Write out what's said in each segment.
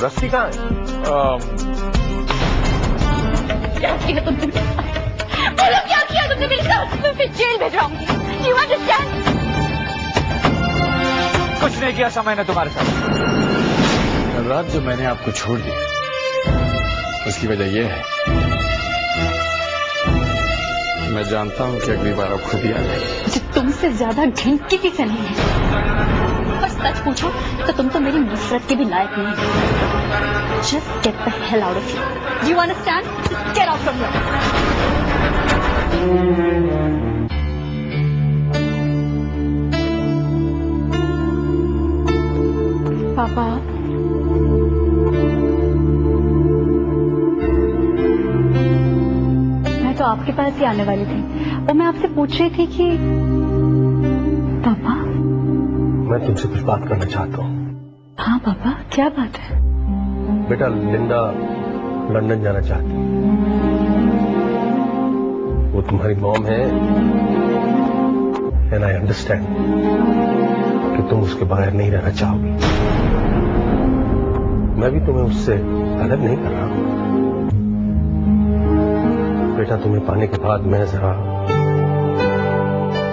रस्सी कहाँ है? क्या किया तुमने? बोलो क्या किया तुमने मेरे साथ? मैं फिर जेल भेज रहा हूँ। You understand? कुछ नहीं किया समय ने तुम्हारे साथ। कल रात जो मैंने आपको छोड़ दिया उसकी वजह यह है मैं जानता हूं कि अगली बार आप खुद ही आ जाएंगे। मुझे तुमसे ज्यादा घिन किसी से नहीं है। और सच पूछो तो तुम तो मेरी नफरत के भी लायक नहीं। Just get the hell out of here. Do you understand? Just get out from here. पापा, मैं तो आपके पास ही आने वाली थी और मैं आपसे पूछ रही थी कि पापा, मैं तुमसे कुछ बात करना चाहता हूँ। हाँ पापा, क्या बात है? बेटा, लिंडा लंदन जाना चाहती है। वो तुम्हारी मॉम है एंड आई अंडरस्टैंड कि तुम उसके बगैर नहीं रहना चाहोगी। मैं भी तुम्हें उससे अलग नहीं कर रहा हूं। बेटा, तुम्हें पाने के बाद मैं जरा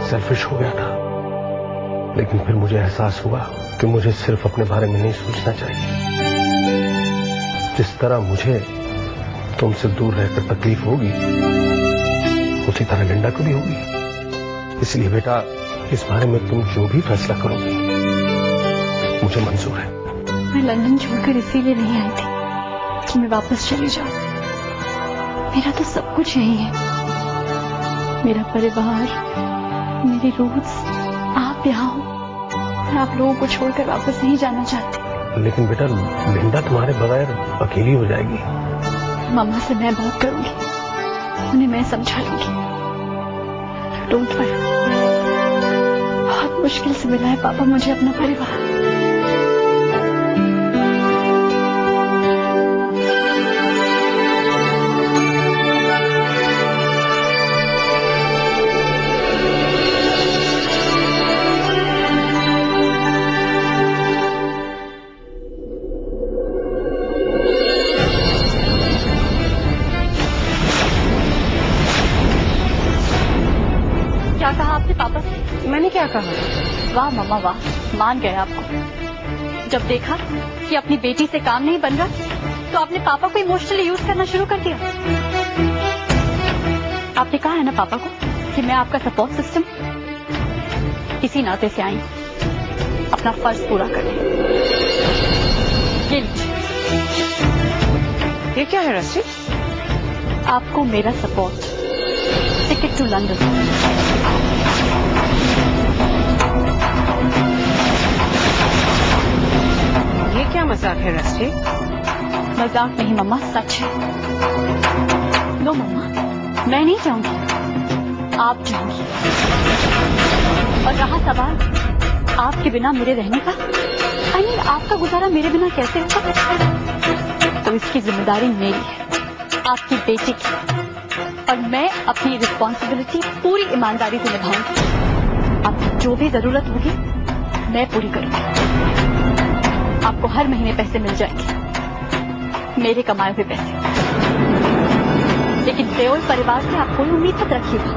सेल्फिश हो गया था, लेकिन फिर मुझे एहसास हुआ कि मुझे सिर्फ अपने बारे में नहीं सोचना चाहिए। जिस तरह मुझे तुमसे दूर रहकर तकलीफ होगी उसी तरह लिंडा को भी होगी। इसलिए बेटा, इस बारे में तुम जो भी फैसला करोगे मुझे मंजूर है। मैं लंदन छोड़कर इसीलिए नहीं आई थी कि मैं वापस चली जाऊं। मेरा तो सब कुछ यही है, मेरा परिवार, मेरी रूट्स। आप यहाँ हो और आप लोगों को छोड़कर वापस नहीं जाना चाहते। लेकिन बेटा, लिंडा तुम्हारे बगैर अकेली हो जाएगी। मम्मा से मैं बात करूंगी, उन्हें मैं समझा लूंगी। Don't worry. बहुत मुश्किल से मिला है पापा मुझे अपना परिवार। क्या कहा आपने पापा से? मैंने क्या कहा? वाह मम्मा वाह, मान गए आपको। जब देखा कि अपनी बेटी से काम नहीं बन रहा तो आपने पापा को इमोशनली यूज करना शुरू कर दिया। आपने कहा है ना पापा को कि मैं आपका सपोर्ट सिस्टम। इसी नाते से आई अपना फर्ज पूरा करने। ये लीजिए। ये क्या है रस्सी? आपको मेरा सपोर्ट, टिकट टू लंदन। ये क्या मजाक है रस्सी? मजाक नहीं मम्मा, सच है। लो मम्मा, मैं नहीं जाऊंगी, आप जाऊंगी। और रहा सवाल आपके बिना मेरे रहने का, I mean, आपका गुजारा मेरे बिना कैसे होगा? तो इसकी जिम्मेदारी मेरी है, आपकी बेटी की। और मैं अपनी रिस्पॉन्सिबिलिटी पूरी ईमानदारी से निभाऊंगी। आपकी जो भी जरूरत होगी मैं पूरी करूंगी। आपको हर महीने पैसे मिल जाएंगे, मेरे कमाए हुए पैसे। लेकिन देओल परिवार से आप कोई उम्मीद मत रखिएगा,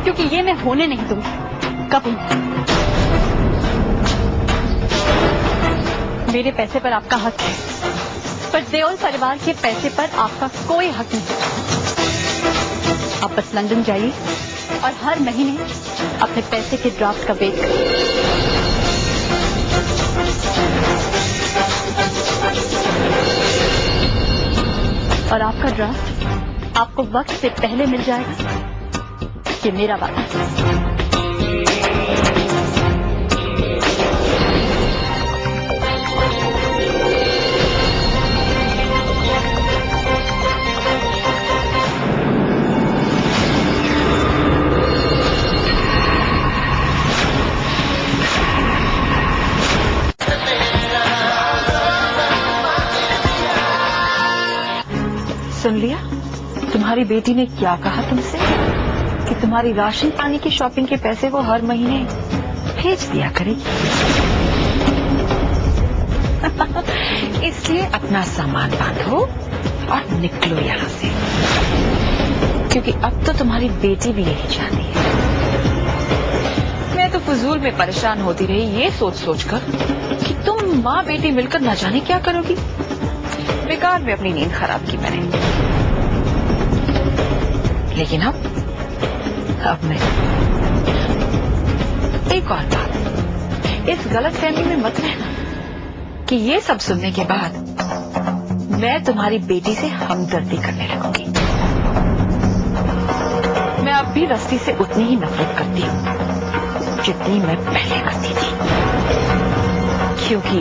क्योंकि ये मैं होने नहीं दूंगी, कभी नहीं। मेरे पैसे पर आपका हक है, पर देओल परिवार के पैसे पर आपका कोई हक नहीं। आप बस लंदन जाइए और हर महीने अपने पैसे के ड्राफ्ट का वेट करिए। और आपका ड्राफ्ट आपको वक्त से पहले मिल जाएगा, ये मेरा वादा है। सुन लिया? तुम्हारी बेटी ने क्या कहा तुमसे कि तुम्हारी राशन पानी की शॉपिंग के पैसे वो हर महीने भेज दिया करेगी। इसलिए अपना सामान बांधो और निकलो यहाँ से, क्योंकि अब तो तुम्हारी बेटी भी यही चाहती है। मैं तो फजूल में परेशान होती रही ये सोच सोचकर कि तुम माँ बेटी मिलकर न जाने क्या करोगी। बेकार में अपनी नींद खराब की मैंने। लेकिन अब नहीं। एक और बात, इस गलत फहमी में मत रहना कि ये सब सुनने के बाद मैं तुम्हारी बेटी से हमदर्दी करने लगूंगी। मैं अब भी रस्ती से उतनी ही नफरत करती हूँ जितनी मैं पहले करती थी, क्योंकि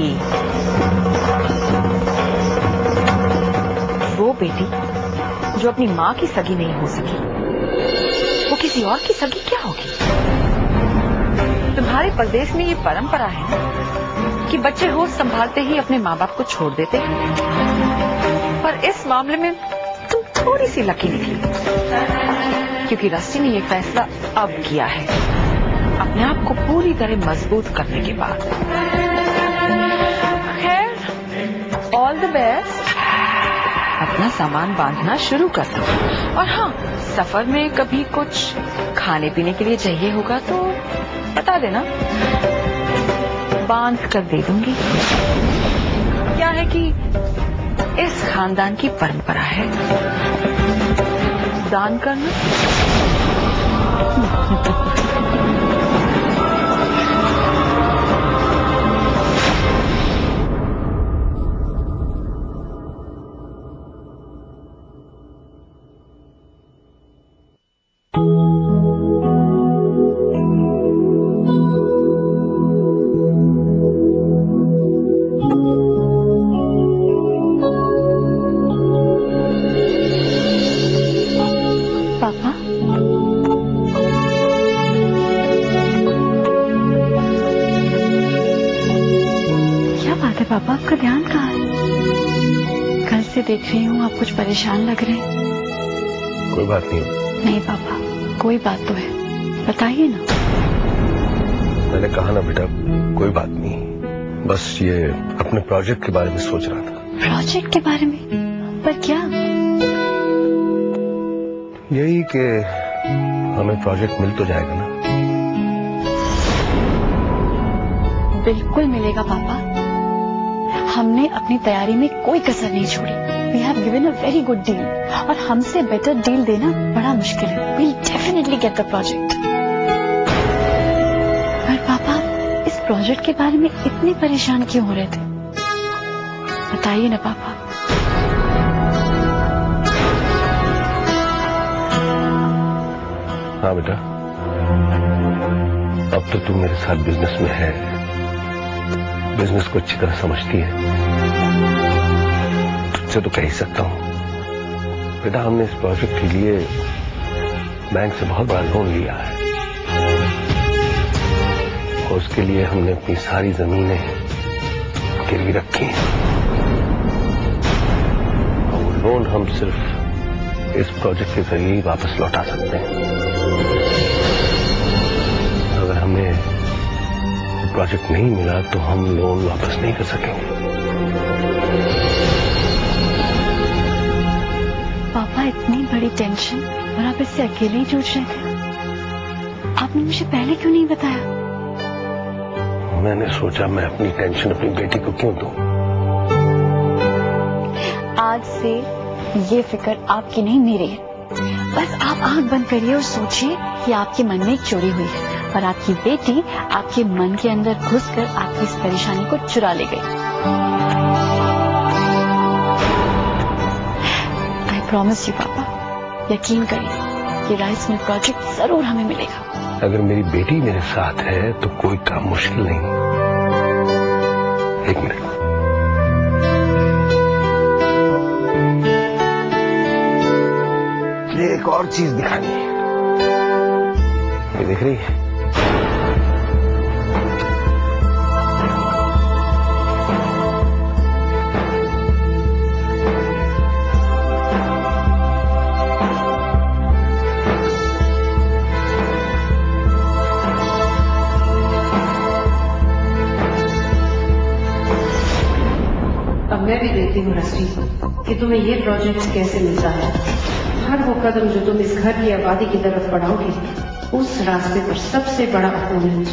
वो बेटी जो अपनी माँ की सगी नहीं हो सकी, वो किसी और की सगी क्या होगी? तुम्हारे प्रदेश में ये परंपरा है कि बच्चे होश संभालते ही अपने माँ बाप को छोड़ देते हैं, पर इस मामले में तुम थोड़ी सी लकी निकली, क्योंकि रस्सी ने ये फैसला अब किया है, अपने आप को पूरी तरह मजबूत करने के बाद। खैर, ऑल द बेस्ट। अपना सामान बांधना शुरू कर दो, और हाँ, सफर में कभी कुछ खाने पीने के लिए चाहिए होगा तो बता देना, बांध कर दे दूंगी। क्या है कि इस खानदान की परंपरा है दान करना। पापा, क्या बात है पापा, आपका ध्यान कहाँ है? कल से देख रही हूँ आप कुछ परेशान लग रहे हैं। कोई बात नहीं। नहीं पापा, कोई बात तो है, बताइए ना। मैंने कहा ना बेटा, कोई बात नहीं, बस ये अपने प्रोजेक्ट के बारे में सोच रहा था। प्रोजेक्ट के बारे में? पर क्या? यही कि हमें प्रोजेक्ट मिल तो जाएगा ना। बिल्कुल मिलेगा पापा, हमने अपनी तैयारी में कोई कसर नहीं छोड़ी। We have given a very good deal, और हमसे बेटर डील देना बड़ा मुश्किल है। We'll definitely get the project. पर पापा, इस प्रोजेक्ट के बारे में इतने परेशान क्यों हो रहे थे? बताइए ना पापा। हाँ बेटा, अब तो तू मेरे साथ बिजनेस में है, बिजनेस को अच्छी तरह समझती है, तुझसे तो कह ही सकता हूँ बेटा, हमने इस प्रोजेक्ट के लिए बैंक से बहुत बड़ा लोन लिया है, और उसके लिए हमने अपनी सारी जमीनें गिरवी रखी हैं, और वो लोन हम सिर्फ इस प्रोजेक्ट के जरिए ही वापस लौटा सकते हैं। अगर हमें प्रोजेक्ट नहीं मिला तो हम लोन वापस नहीं कर सकेंगे। पापा, इतनी बड़ी टेंशन और आप इससे अकेले ही जूझ रहे थे, आपने मुझे पहले क्यों नहीं बताया? मैंने सोचा मैं अपनी टेंशन अपनी बेटी को क्यों दूं। आज से ये फिक्र आपकी नहीं मेरी है। बस आप आंख बंद करिए और सोचिए कि आपके मन में एक चोरी हुई है, और आपकी बेटी आपके मन के अंदर घुसकर आपकी इस परेशानी को चुरा ले गई। आई प्रॉमिस यू पापा, यकीन करिए, ये राइस मिल प्रोजेक्ट जरूर हमें मिलेगा। अगर मेरी बेटी मेरे साथ है तो कोई काम मुश्किल नहीं। एक मिनट, ये एक और चीज दिखानी है, ये देख रही है? मैं भी देखती हूँ रस्टी कि तुम्हें ये प्रोजेक्ट कैसे मिलता है। हर वो कदम जो तुम इस घर की आबादी की तरफ बढ़ाओगे, उस रास्ते पर सबसे बड़ा अपोनेंट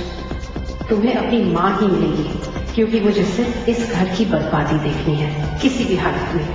तुम्हें अपनी माँ ही मिलेगी, क्योंकि मुझे सिर्फ इस घर की बर्बादी देखनी है, किसी भी हालत में।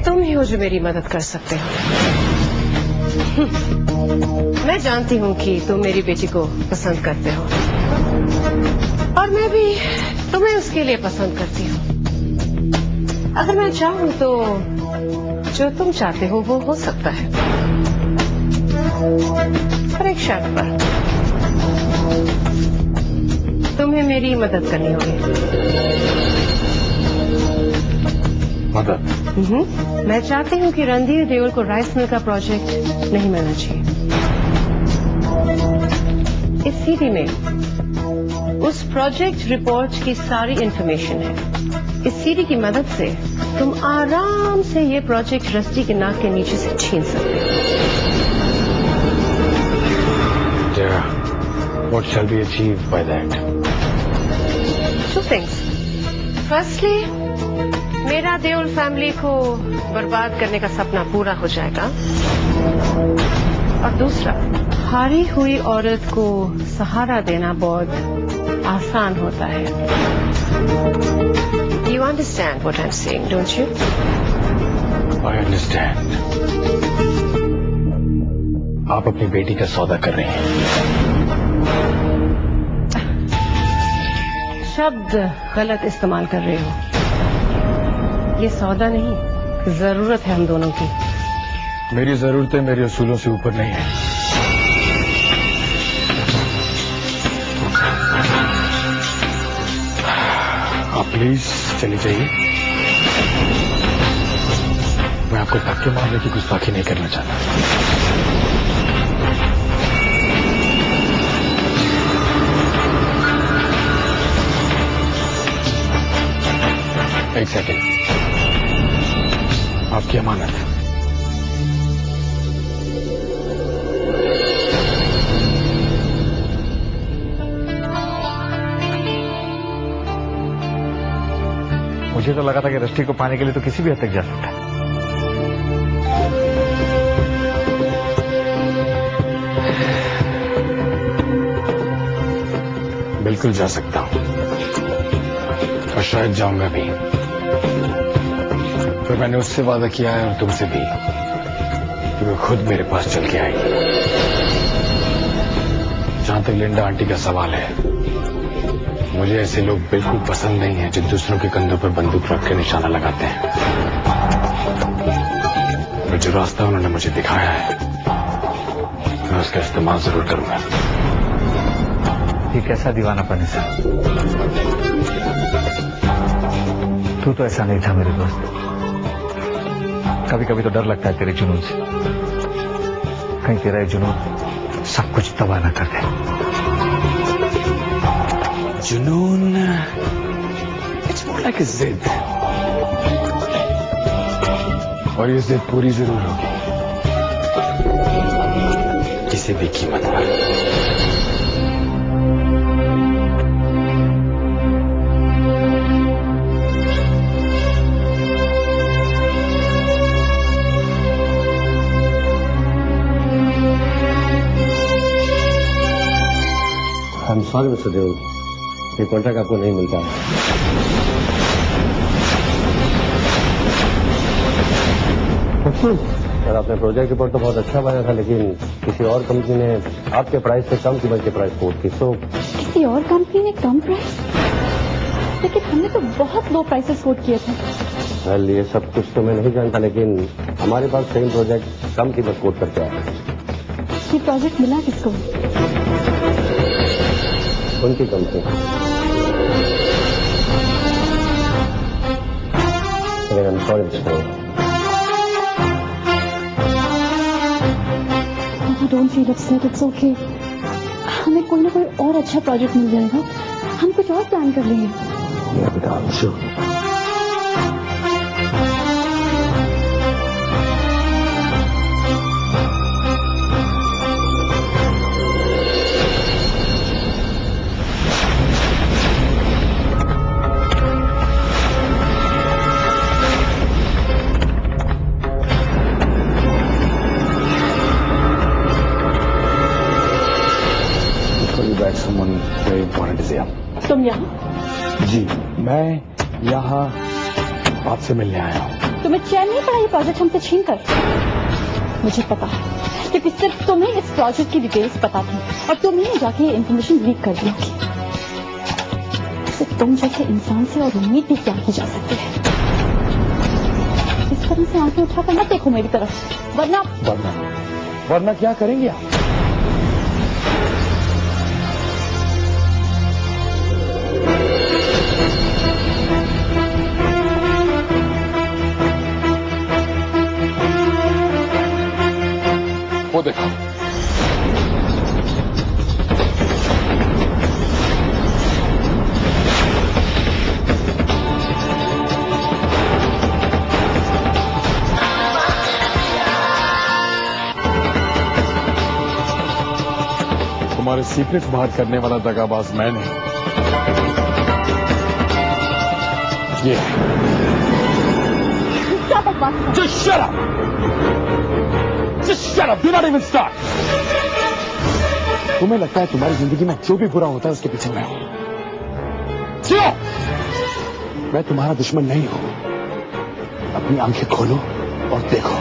तुम ही हो जो मेरी मदद कर सकते हो। मैं जानती हूँ कि तुम मेरी बेटी को पसंद करते हो और मैं भी तुम्हें उसके लिए पसंद करती हूँ। अगर मैं चाहूँ तो जो तुम चाहते हो वो हो सकता है, पर एक शर्त पर। तुम्हें मेरी मदद करनी होगी। मदद? मैं चाहती हूँ कि रणधीर देओल को राइस मिल का प्रोजेक्ट नहीं मिलना चाहिए। इस सीडी में उस प्रोजेक्ट रिपोर्ट की सारी इंफॉर्मेशन है। इस सीडी की मदद से तुम आराम से ये प्रोजेक्ट रस्टी के नाक के नीचे से छीन सकते हो। What shall we achieve by that? Two things. Firstly, मेरा देओल फैमिली को बर्बाद करने का सपना पूरा हो जाएगा, और दूसरा, हारी हुई औरत को सहारा देना बहुत आसान होता है। You understand what I'm saying, don't you? I understand. आप अपनी बेटी का सौदा कर रही हैं। शब्द गलत इस्तेमाल कर रहे हो। ये सौदा नहीं, जरूरत है हम दोनों की। मेरी जरूरतें मेरे उसूलों से ऊपर नहीं है। आप प्लीज चली जाइए। मैं आपको धक्के मारने की गुस्ताखी नहीं करना चाहता। एक सेकेंड, आपकी अमानत। मुझे तो लगा था कि रस्टी को पाने के लिए तो किसी भी हद तक जा सकता है। बिल्कुल जा सकता हूं, और शायद जाऊंगा भी। पर मैंने उससे वादा किया है, और तुमसे भी, कि वो खुद मेरे पास चल के आएगी। जहां तक लिंडा आंटी का सवाल है, मुझे ऐसे लोग बिल्कुल पसंद नहीं हैं जो दूसरों के कंधों पर बंदूक रख के निशाना लगाते हैं। और जो रास्ता उन्होंने मुझे दिखाया है, मैं उसका इस्तेमाल जरूर करूंगा। ये कैसा दीवानापन है सर? तू तो ऐसा नहीं था मेरे दोस्त। कभी कभी तो डर लगता है तेरे जुनून से, कहीं तेरा ये जुनून सब कुछ तबाह ना कर दे। जुनून, इट्स मोर लाइक अ जिद, और ये जिद पूरी जरूर होगी, किसी भी कीमत पर। I'm sorry, Mr. Deol. ये कॉन्ट्रैक्ट आपको नहीं मिलता है। सर, आपने प्रोजेक्ट रिपोर्ट तो बहुत अच्छा बनाया था, लेकिन किसी और कंपनी ने आपके प्राइस से कम कीमत के प्राइस कोट की। सो किसी और कंपनी ने कम प्राइस? लेकिन हमने तो बहुत लो प्राइसेस कोट किए थे। वेल, ये सब कुछ तो मैं नहीं जानता, लेकिन हमारे पास सेम प्रोजेक्ट कम कीमत कोट करके आया है। ये प्रोजेक्ट मिला किसको? उनकी company. I'm sorry, Mr. Don't feel upset, it's okay. हमें कोई ना कोई और अच्छा प्रोजेक्ट मिल जाएगा, हम कुछ और प्लान कर लेंगे। Yeah, but I'm sure. Someone very important is here. तुम यहाँ? जी, मैं यहाँ आपसे मिलने आया हूँ। तुम्हें चैन नहीं पड़ा ये प्रोजेक्ट हमसे छीन कर? मुझे पता है, क्योंकि सिर्फ तुम्हें इस प्रोजेक्ट की डिटेल्स पता थी और तुम्हें जाके ये इन्फॉर्मेशन लीक कर दी होगी। सिर्फ तुम जैसे इंसान से और उम्मीद भी क्या की जा सकती है। इस तरह से आंखें उठाकर मत देखो मेरी तरफ, वरना क्या करेंगे आप? वो देखो, तुम्हारे सीक्रेट्स बाहर करने वाला दगाबाज मैं नहीं, ये क्या बकवास है? Just shut up! Just shut up! Do not even start! तुम्हें लगता है तुम्हारी जिंदगी में जो भी बुरा होता है उसके पीछे मैं हूं? क्यों? मैं तुम्हारा दुश्मन नहीं हूं। अपनी आंखें खोलो और देखो,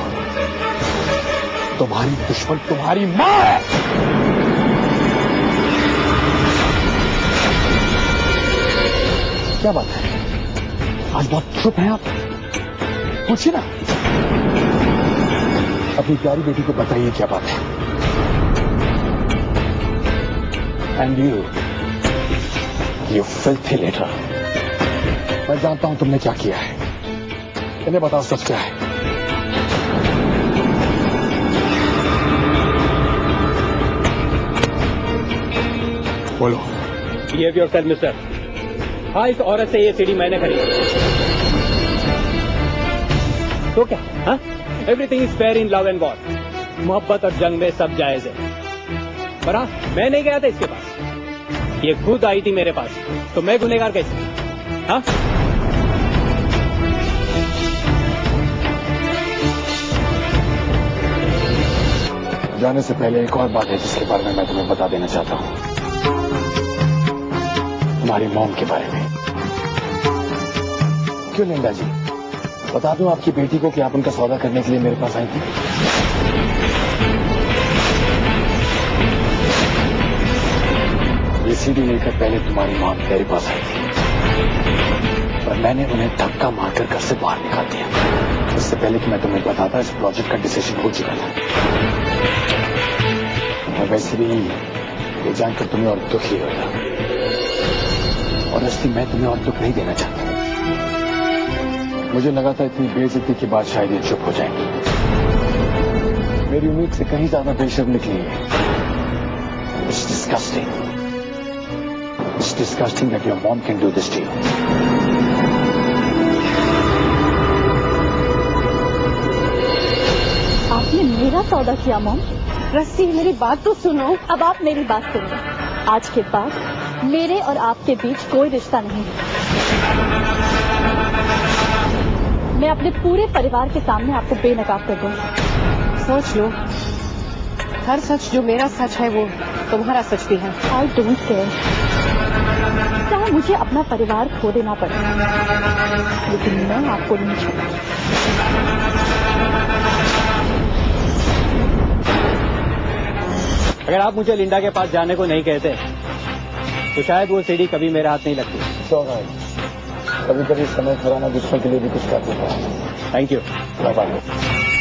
तुम्हारी दुश्मन तुम्हारी मां है। क्या बात है? आज बहुत चुप हैं आप। पूछिए ना, अपनी प्यारी बेटी को बताइए क्या बात है। एंड यू फिल्थी लेटर, मैं जानता हूं तुमने क्या किया है। इन्हें बताओ सच क्या है। बोलो। Behave yourself mister. हाँ, इस औरत से ये सीढ़ी मैंने खरीदी। तो क्या? हाँ, everything is fair in love and war. मोहब्बत और जंग में सब जायज है। पर हाँ, मैं नहीं गया था इसके पास, ये खुद आई थी मेरे पास, तो मैं गुनहगार कैसे? हाँ, जाने से पहले एक और बात है जिसके बारे में मैं तुम्हें बता देना चाहता हूं, तुम्हारी मॉम के बारे में। क्यों लिंडा जी, बता दूं आपकी बेटी को कि आप उनका सौदा करने के लिए मेरे पास आई थी? ये सीडी लेकर पहले तुम्हारी मॉम मेरे पास आई थी, पर मैंने उन्हें धक्का मारकर घर से बाहर निकाल दिया। इससे पहले कि मैं तुम्हें बताता, इस प्रोजेक्ट का डिसीजन हो चुका था। और वैसे भी ये जानकर तुम्हें और दुख ही होगा, और इसलिए मैं तुम्हें और दुख नहीं देना चाहता। मुझे लगा था इतनी बेइज्जती के बाद शायद ये चुप हो जाएंगी। मेरी उम्मीद से कहीं ज्यादा बेशर्म निकली है। It's disgusting. It's disgusting that your mom can do this to you. आपने मेरा सौदा किया मॉम? रस्सी, मेरी बात तो सुनो। अब आप मेरी बात सुनो। आज के बाद मेरे और आपके बीच कोई रिश्ता नहीं। मैं अपने पूरे परिवार के सामने आपको बेनकाब कर दूंगी। सोच लो, हर सच जो मेरा सच है वो तुम्हारा सच भी है। आई डोंट केयर, चाहे मुझे अपना परिवार खो देना पड़े, लेकिन मैं आपको नहीं छोड़ूंगी। अगर आप मुझे लिंडा के पास जाने को नहीं कहते तो शायद वो सीढ़ी कभी मेरे हाथ नहीं लगती। कभी कभी समय खराना दुश्मन के लिए भी कुछ कर देता है। Thank you. Bye bye.